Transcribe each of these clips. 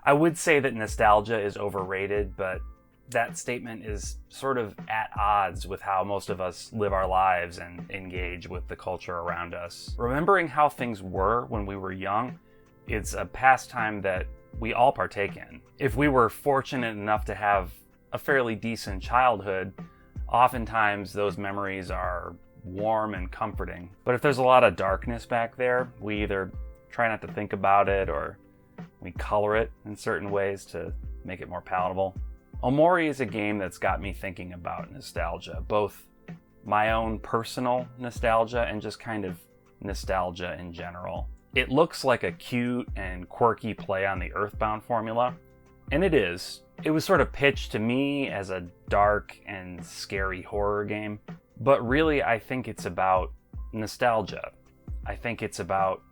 I would say that nostalgia is overrated, but that statement is sort of at odds with how most of us live our lives and engage with the culture around us. Remembering how things were when we were young is a pastime that we all partake in. If we were fortunate enough to have a fairly decent childhood, oftentimes those memories are warm and comforting. But if there's a lot of darkness back there, we either try not to think about it or we color it in certain ways to make it more palatable. Omori is a game that's got me thinking about nostalgia, both my own personal nostalgia and just kind of nostalgia in general. It looks like a cute and quirky play on the Earthbound formula, and it is. It was sort of pitched to me as a dark and scary horror game, but really I think it's about nostalgia. I think it's about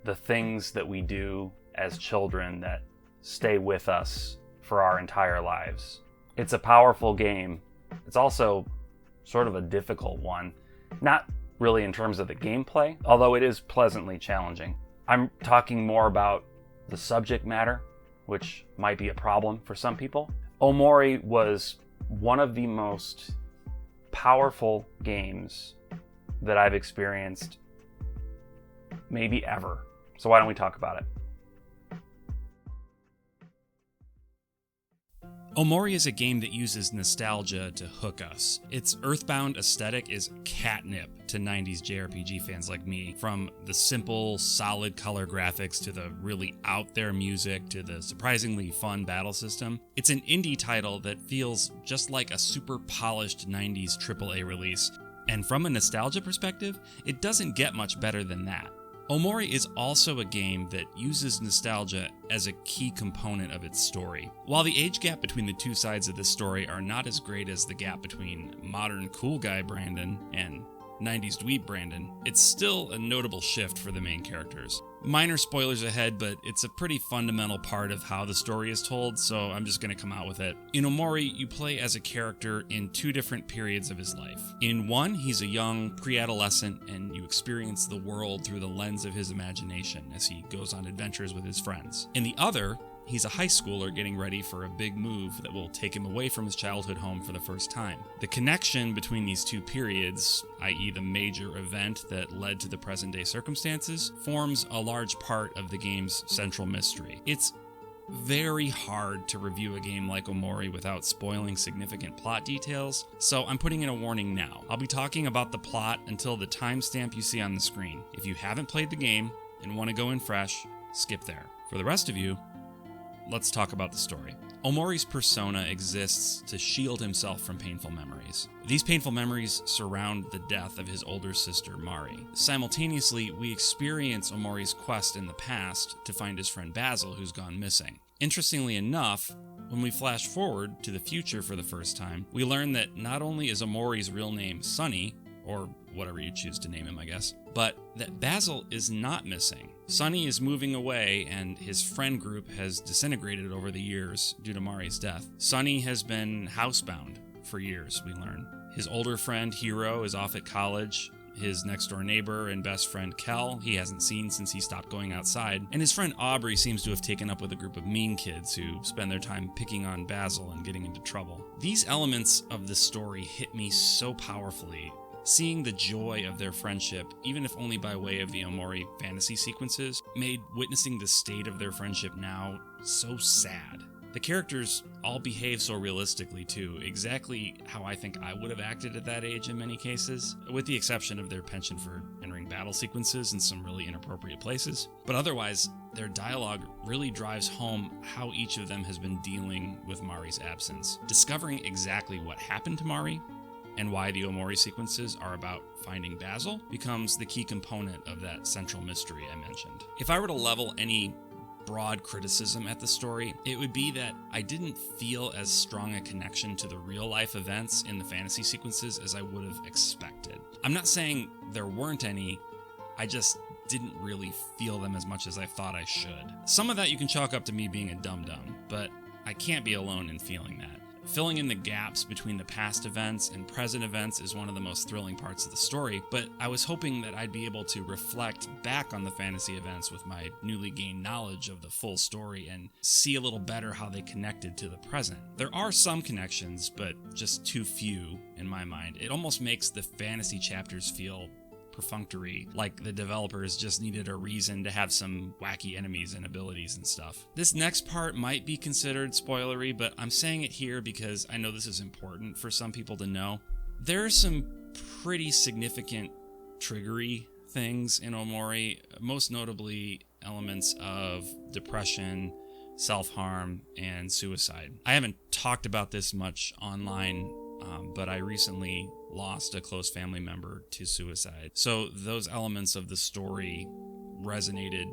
the things that we do as children that stay with us for our entire lives. It's a powerful game. It's also sort of a difficult one. Not really in terms of the gameplay, although it is pleasantly challenging. I'm talking more about the subject matter, which might be a problem for some people. Omori was one of the most powerful games that I've experienced maybe ever. So why don't we talk about it? Omori is a game that uses nostalgia to hook us. Its Earthbound aesthetic is catnip to 90s JRPG fans like me, from the simple, solid color graphics to the really out there music to the surprisingly fun battle system. It's an indie title that feels just like a super polished 90s AAA release, and from a nostalgia perspective, it doesn't get much better than that. Omori is also a game that uses nostalgia as a key component of its story. While the age gap between the two sides of this story are not as great as the gap between modern cool guy Brandon and 90s dweeb Brandon, it's still a notable shift for the main characters. Minor spoilers ahead, but it's a pretty fundamental part of how the story is told, so I'm just going to come out with it. In Omori, you play as a character in two different periods of his life. In one, he's a young pre-adolescent, and you experience the world through the lens of his imagination as he goes on adventures with his friends. In the other, he's a high schooler getting ready for a big move that will take him away from his childhood home for the first time. The connection between these two periods, i.e. the major event that led to the present-day circumstances, forms a large part of the game's central mystery. It's very hard to review a game like Omori without spoiling significant plot details, so I'm putting in a warning now. I'll be talking about the plot until the timestamp you see on the screen. If you haven't played the game and want to go in fresh, skip there. For the rest of you, let's talk about the story. Omori's persona exists to shield himself from painful memories. These painful memories surround the death of his older sister, Mari. Simultaneously, we experience Omori's quest in the past to find his friend Basil, who's gone missing. Interestingly enough, when we flash forward to the future for the first time, we learn that not only is Omori's real name Sunny, or whatever you choose to name him, I guess, but that Basil is not missing. Sunny is moving away, and his friend group has disintegrated over the years due to Mari's death. Sunny has been housebound for years, we learn. His older friend, Hiro, is off at college. His next-door neighbor and best friend, Kel, he hasn't seen since he stopped going outside. And his friend Aubrey seems to have taken up with a group of mean kids who spend their time picking on Basil and getting into trouble. These elements of the story hit me so powerfully. Seeing the joy of their friendship, even if only by way of the Omori fantasy sequences, made witnessing the state of their friendship now so sad. The characters all behave so realistically too, exactly how I think I would have acted at that age in many cases, with the exception of their penchant for entering battle sequences in some really inappropriate places. But otherwise, their dialogue really drives home how each of them has been dealing with Mari's absence. Discovering exactly what happened to Mari and why the Omori sequences are about finding Basil becomes the key component of that central mystery I mentioned. If I were to level any broad criticism at the story, it would be that I didn't feel as strong a connection to the real-life events in the fantasy sequences as I would have expected. I'm not saying there weren't any, I just didn't really feel them as much as I thought I should. Some of that you can chalk up to me being a dum-dum, but I can't be alone in feeling that. Filling in the gaps between the past events and present events is one of the most thrilling parts of the story, but I was hoping that I'd be able to reflect back on the fantasy events with my newly gained knowledge of the full story and see a little better how they connected to the present. There are some connections, but just too few in my mind. It almost makes the fantasy chapters feel perfunctory, like the developers just needed a reason to have some wacky enemies and abilities and stuff. This next part might be considered spoilery, but I'm saying it here because I know this is important for some people to know. There are some pretty significant triggery things in Omori, most notably elements of depression, self-harm, and suicide. I haven't talked about this much online, but I recently lost a close family member to suicide. So those elements of the story resonated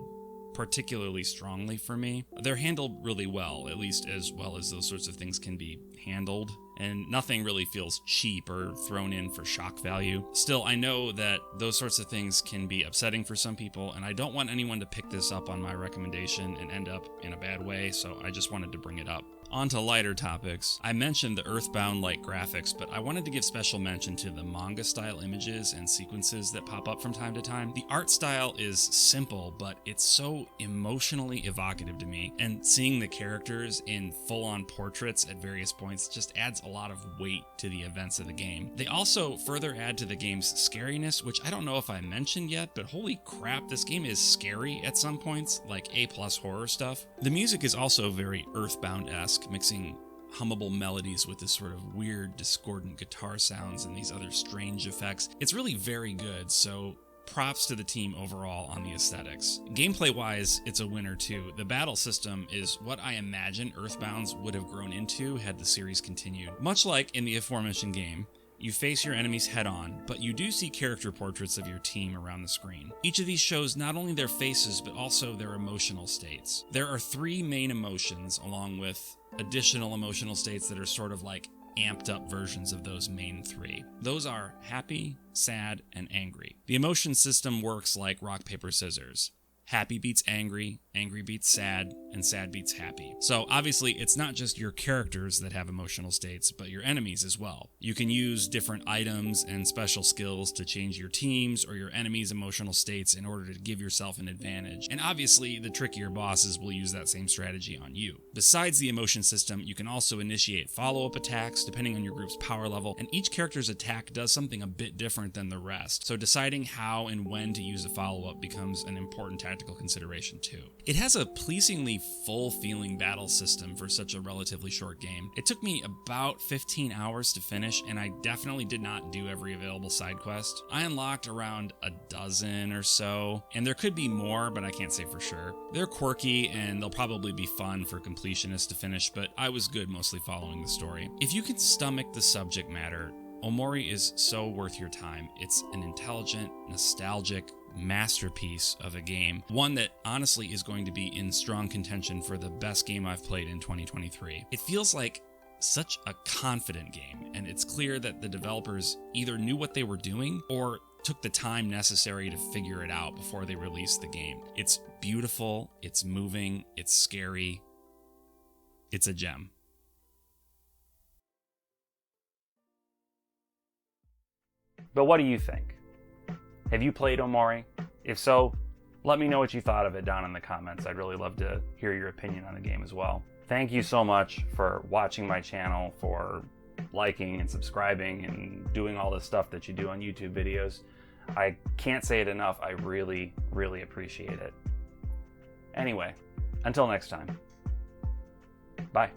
particularly strongly for me. They're handled really well, at least as well as those sorts of things can be handled, and nothing really feels cheap or thrown in for shock value. Still, I know that those sorts of things can be upsetting for some people, and I don't want anyone to pick this up on my recommendation and end up in a bad way, so I just wanted to bring it up. On to lighter topics. I mentioned the Earthbound-like graphics, but I wanted to give special mention to the manga-style images and sequences that pop up from time to time. The art style is simple, but it's so emotionally evocative to me, and seeing the characters in full-on portraits at various points just adds a lot of weight to the events of the game. They also further add to the game's scariness, which I don't know if I mentioned yet, but holy crap, this game is scary at some points, like A+ horror stuff. The music is also very Earthbound-esque, mixing hummable melodies with this sort of weird, discordant guitar sounds and these other strange effects. It's really very good, so props to the team overall on the aesthetics. Gameplay-wise, it's a winner too. The battle system is what I imagine Earthbound's would have grown into had the series continued. Much like in the aforementioned game, you face your enemies head-on, but you do see character portraits of your team around the screen. Each of these shows not only their faces, but also their emotional states. There are 3 main emotions, along with additional emotional states that are sort of like amped up versions of those main 3. Those are happy, sad, and angry. The emotion system works like rock, paper, scissors. Happy beats angry, angry beats sad, and sad beats happy. So obviously it's not just your characters that have emotional states, but your enemies as well. You can use different items and special skills to change your teams or your enemies' emotional states in order to give yourself an advantage. And obviously the trickier bosses will use that same strategy on you. Besides the emotion system, you can also initiate follow-up attacks depending on your group's power level, and each character's attack does something a bit different than the rest. So deciding how and when to use a follow-up becomes an important tactical consideration too. It has a pleasingly full-feeling battle system for such a relatively short game. It took me about 15 hours to finish, and I definitely did not do every available side quest. I unlocked around a dozen or so, and there could be more, but I can't say for sure. They're quirky, and they'll probably be fun for completionists to finish, but I was good mostly following the story. If you can stomach the subject matter, Omori is so worth your time. It's an intelligent, nostalgic masterpiece of a game, one that honestly is going to be in strong contention for the best game I've played in 2023. It feels like such a confident game, and it's clear that the developers either knew what they were doing or took the time necessary to figure it out before they released the game. It's beautiful, it's moving, it's scary, it's a gem. But what do you think? Have you played Omori? If so, let me know what you thought of it down in the comments. I'd really love to hear your opinion on the game as well. Thank you so much for watching my channel, for liking and subscribing and doing all the stuff that you do on YouTube videos. I can't say it enough. I really, really appreciate it. Anyway, until next time. Bye.